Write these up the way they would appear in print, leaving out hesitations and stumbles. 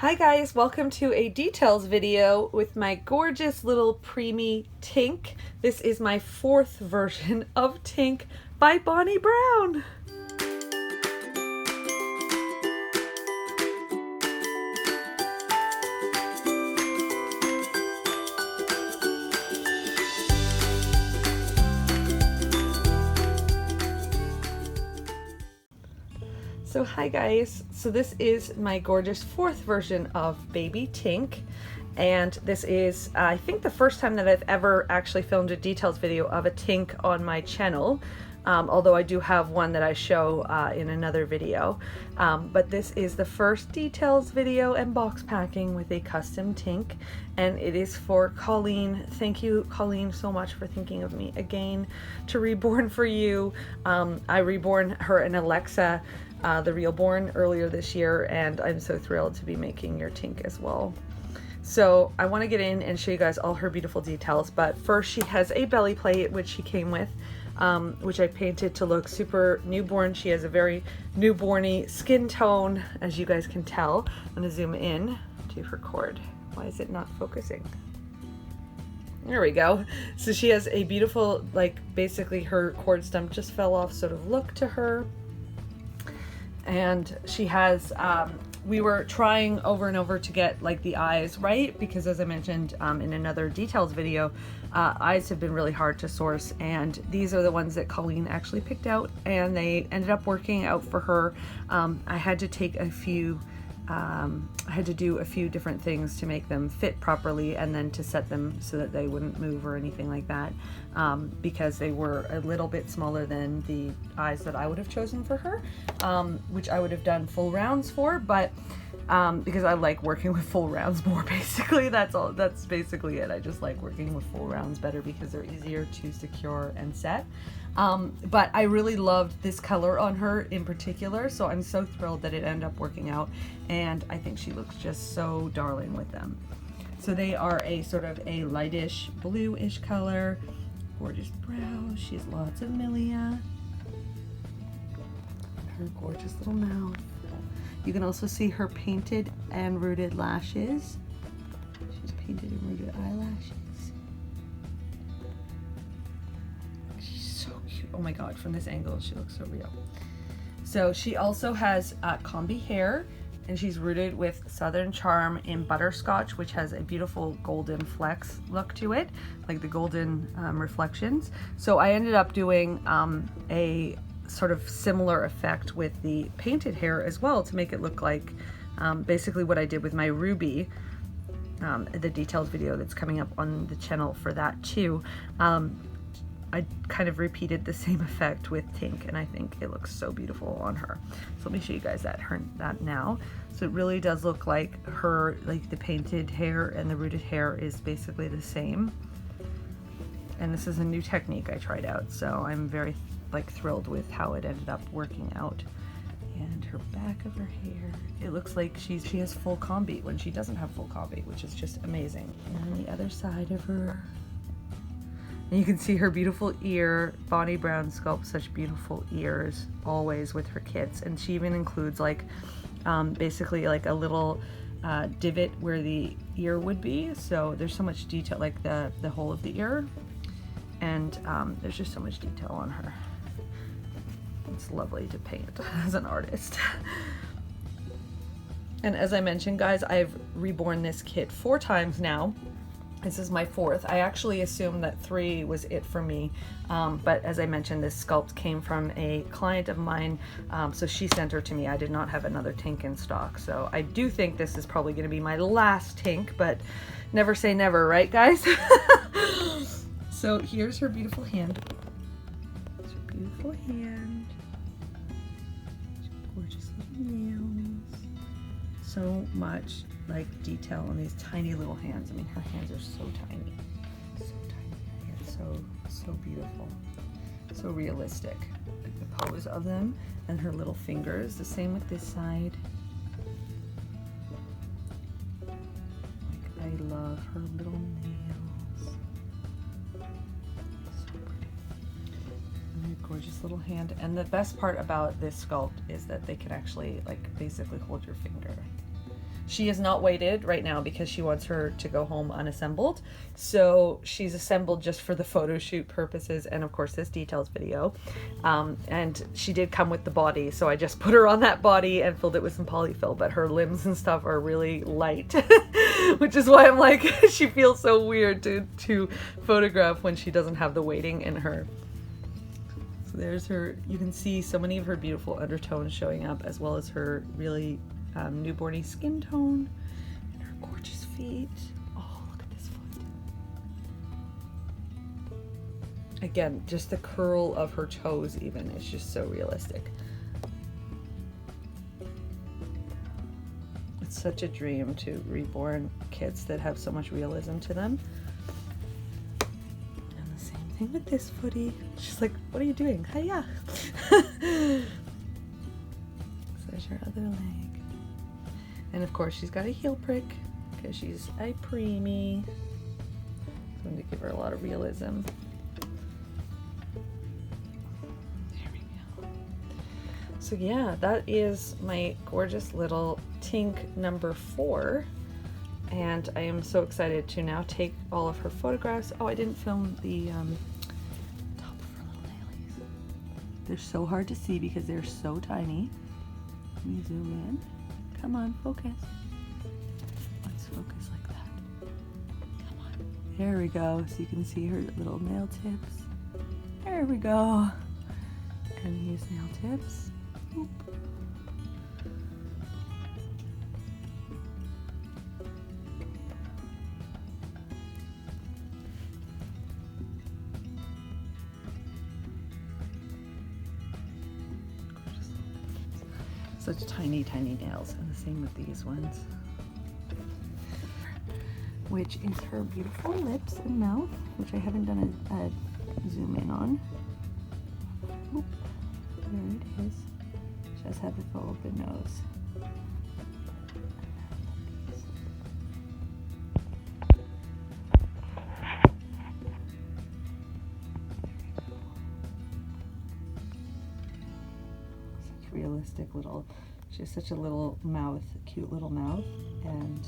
Hi guys, welcome to a details video with my gorgeous little preemie Tink. This is my fourth version of Tink by Bonnie Brown. So hi guys, so this is my gorgeous fourth version of baby Tink, and this is I think the first time that I've ever actually filmed a details video of a Tink on my channel, although I do have one that I show in another video, but this is the first details video and box packing with a custom Tink, and it is for Colleen. Thank you, Colleen, so much for thinking of me again to Reborn for you. I reborn her in Alexa, the Reborn, earlier this year, and I'm so thrilled to be making your Tink as well. So I want to get in and show you guys all her beautiful details, but first she has a belly plate which she came with, which I painted to look super newborn. She has a very newborny skin tone, as you guys can tell. I'm going to zoom in to her cord. Why is it not focusing? There we go. So she has a beautiful, like, basically her cord stump just fell off sort of look to her. And she has, we were trying over and over to get like the eyes right, because as I mentioned in another details video, eyes have been really hard to source, and these are the ones that Colleen actually picked out, and they ended up working out for her. I had to take a few, I had to do a few different things to make them fit properly, and then to set them so that they wouldn't move or anything like that, because they were a little bit smaller than the eyes that I would have chosen for her, which I would have done full rounds for, but because I like working with full rounds more, basically. That's basically it. I just like working with full rounds better because they're easier to secure and set. But I really loved this color on her in particular, so I'm so thrilled that it ended up working out, and I think she looks just so darling with them. So they are a sort of a lightish bluish color, gorgeous brows. She has lots of milia, her gorgeous little mouth. You can also see her painted and rooted lashes. She's painted and rooted eyelashes. Oh my god, from this angle she looks so real. So she also has combi hair, and she's rooted with Southern Charm in butterscotch, which has a beautiful golden flecks look to it, like the golden reflections. So I ended up doing a sort of similar effect with the painted hair as well, to make it look like basically what I did with my ruby, the details video that's coming up on the channel for that too. I kind of repeated the same effect with Tink, and I think it looks so beautiful on her. So let me show you guys that now. So it really does look like her, like the painted hair and the rooted hair is basically the same. And this is a new technique I tried out, so I'm very thrilled with how it ended up working out. And her back of her hair, it looks like she has full combi when she doesn't have full combi, which is just amazing. And on the other side of her, and you can see her beautiful ear. Bonnie Brown sculpts such beautiful ears always with her kits, and she even includes basically like a little divot where the ear would be. So there's so much detail, like the whole of the ear, and there's just so much detail on her. It's lovely to paint as an artist. And as I mentioned, guys, I've reborn this kit 4 times now. This is my 4th. I actually assumed that 3 was it for me, but as I mentioned, this sculpt came from a client of mine, so she sent her to me. I did not have another Tink in stock, so I do think this is probably going to be my last Tink, but never say never, right guys? So here's her beautiful hand. It's her beautiful hand. Gorgeous little nails. So much detail on these tiny little hands. I mean, her hands are so tiny, yet so beautiful, so realistic. Like the pose of them, and her little fingers. The same with this side. I love her little nails. So pretty. And her gorgeous little hand. And the best part about this sculpt is that they can actually basically hold your finger. She is not weighted right now because she wants her to go home unassembled. So she's assembled just for the photo shoot purposes and of course this details video. And she did come with the body, so I just put her on that body and filled it with some polyfill, but her limbs and stuff are really light, which is why I'm like, she feels so weird to photograph when she doesn't have the weighting in her. So there's her, you can see so many of her beautiful undertones showing up, as well as her really newborny skin tone and her gorgeous feet. Oh, look at this foot. Again, just the curl of her toes even is just so realistic. It's such a dream to reborn kits that have so much realism to them. And the same thing with this footy. She's like, what are you doing? Hiya. So there's her other leg. And of course she's got a heel prick because she's a preemie. I'm going to give her a lot of realism. There we go. So yeah, that is my gorgeous little Tink number 4. And I am so excited to now take all of her photographs. Oh, I didn't film the top of her little nailies. They're so hard to see because they're so tiny. Let me zoom in. Come on, focus. Let's focus like that. Come on. There we go. So you can see her little nail tips. There we go. And use nail tips. Oop. Such tiny, tiny nails, and the same with these ones. Which is her beautiful lips and mouth, which I haven't done a zoom in on. Oop, there it is. She does have a full open nose. Realistic little, she has such a little mouth, cute little mouth, and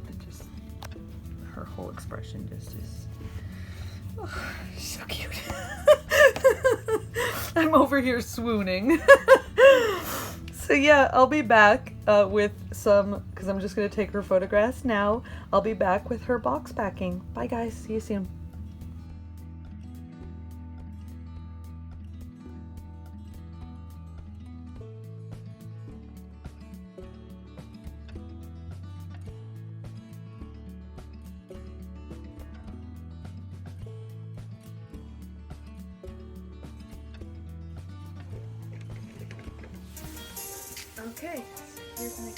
it just, her whole expression just is, oh, so cute. I'm over here swooning. So yeah, I'll be back with some, because I'm just going to take her photographs now. I'll be back with her box packing. Bye guys, see you soon. Okay, here's my